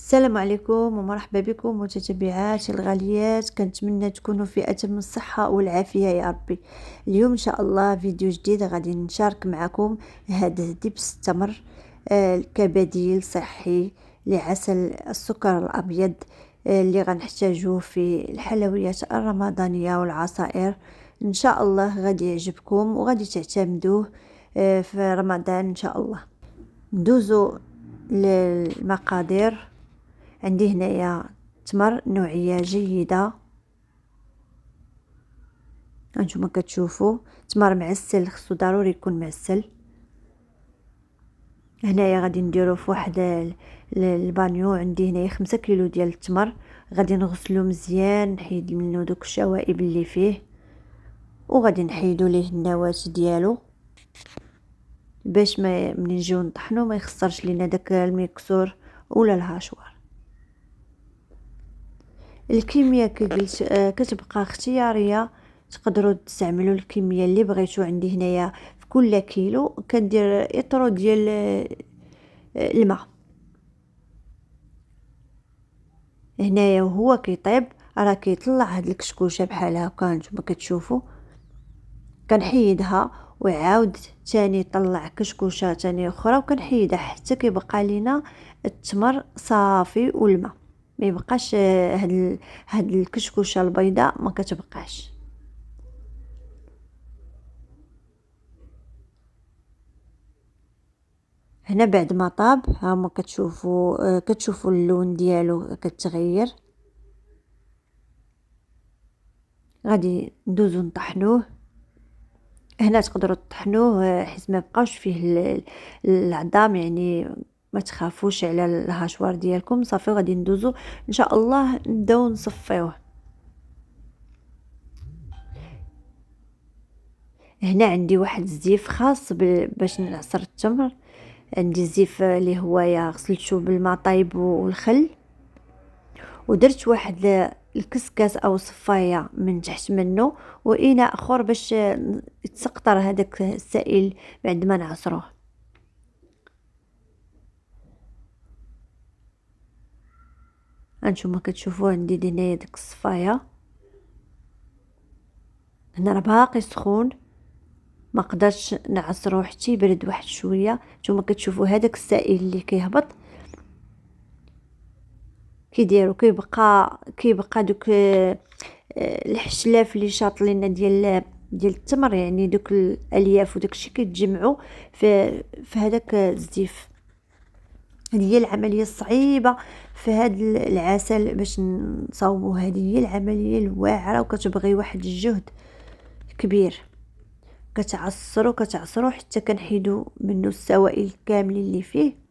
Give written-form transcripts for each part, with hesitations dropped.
السلام عليكم ومرحبا بكم متتبعاتي الغاليات، كنتمنى تكونوا في اتم الصحه والعافيه يا ربي. اليوم ان شاء الله فيديو جديد غادي نشارك معكم هذا دبس التمر كبديل صحي لعسل السكر الابيض، اللي غنحتاجوه في الحلويات الرمضانيه والعصائر. ان شاء الله غادي يعجبكم وغادي تعتمدوه في رمضان ان شاء الله. ندوزو للمقادير. عندي هنايا تمر نوعيه جيده، هانتوما كتشوفوا تمر معسل، خصو ضروري يكون معسل. هنايا غادي نديرو في واحد البانيو، عندي هنايا 5 كيلو ديال التمر، غادي نغسلو مزيان، نحيد منه دوك الشوائب اللي فيه، وغادي نحيدو ليه النواه ديالو باش ما منين نجيو نطحنو ما يخسرش لينا داك المكسور ولا الهاشوار. الكميه كقلت كتبقى اختياريه، تقدروا تستعملوا الكميه اللي بغيتو. عندي هنايا في كل كيلو كندير اطرو ديال الماء. هنايا وهو كيطيب راه كيطلع هاد الكشكوشه بحال هكا، نتوما كتشوفوا. كنحيدها وعاود تاني طلع كشكوشه تاني اخرى، وكنحيدها حتى كيبقى لينا التمر صافي والماء، ما يبقاش هاد الكشكوشه البيضاء ما كتبقاش. هنا بعد ما طاب هاهما كتشوفوا اللون ديالو كتغير. غادي ندوزو نطحنوه. هنا تقدروا تطحنوه حيت ما بقاوش فيه العظام، يعني ما تخافوش على الهاشوار ديالكم. صافي غادي ندوزو ان شاء الله نبداو نصفيوه. هنا عندي واحد الزيف خاص باش نعصر التمر. عندي الزيف اللي هو غسلته بالماء طايب والخل، ودرت واحد الكسكاس او صفايه من تحت منه، واناء اخر باش يتسقطر هذاك السائل بعد ما نعصروه. هانتوما كتشوفوا عندي هنايا ديك الصفايه. هنا راه باقي سخون، ما قدرتش نعصروه حتى يبرد واحد شويه. نتوما كتشوفوا هذاك السائل اللي كيهبط كيديروا كيبقى دوك الحشلاف اللي شاط لينا ديال التمر، يعني دوك الالياف وداك الشيء كيتجمعوا في هذاك الزيف. هذه هي العمليه الصعيبه في هذا العسل باش نصاوبوه. هذه هي العمليه الواعره وكتبغي واحد الجهد كبير. كتعصروا حتى كنحيدوا منه السوائل كاملين اللي فيه.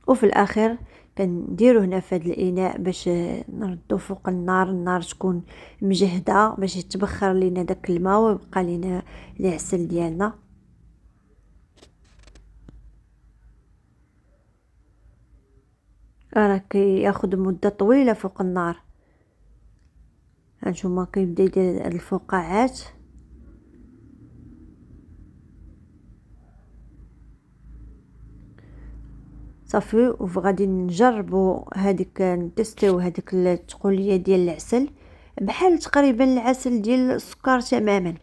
وفي الاخر كنديرو هنا في هذا الاناء باش نردو فوق النار تكون مجهده باش يتبخر لينا داك الماء ويبقى لينا العسل ديالنا. راه كياخد مده طويله فوق النار. هانتوما كيبدا يدير هاد الفقاعات. صافي وغادي نجربوا هذيك نتستيو هذيك التقوليه ديال العسل، بحال تقريبا العسل ديال السكر تماما.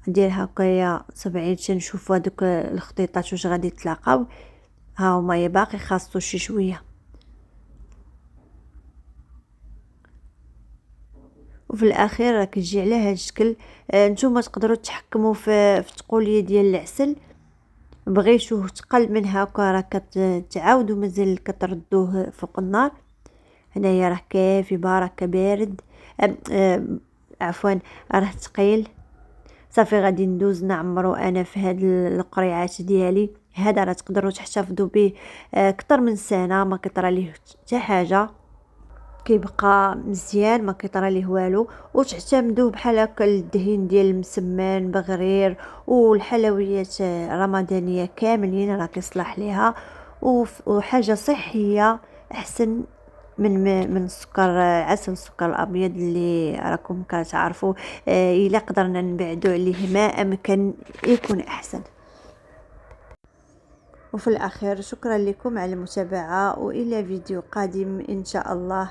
ندير هكايا 70 باش نشوفوا هذوك الخطيطات واش غادي يتلاقاو. ها هما باقي خاصو شي شويه. وفي الاخير راه كيجي على هذا الشكل. نتوما تقدروا تحكموا في التقوليه ديال العسل. بغيتوه تقل من هكا راه كتعاودوا مازال كتردوه فوق النار. هنايا راه كافي بركه بارد. عفوا راه ثقيل. صافي غادي ندوز نعمرو انا في هاد القريعات ديالي. هذا راه تقدروا تحتفظوا به اكثر من سنه ما كيطرى ليه حتى حاجه، كيبقى مزيان ما كيطرى ليه والو. وتعتمدوه بحال هكا للدهين ديال المسمان بغرير والحلويات الرمضانيه كاملين راه كيصلح ليها، وحاجه صحيه احسن من السكر عسل السكر الابيض اللي راكم كتعرفوا. الا قدرنا نبعدوا عليه ما امكن يكون احسن. وفي الاخير شكرا لكم على المتابعة، والى فيديو قادم ان شاء الله.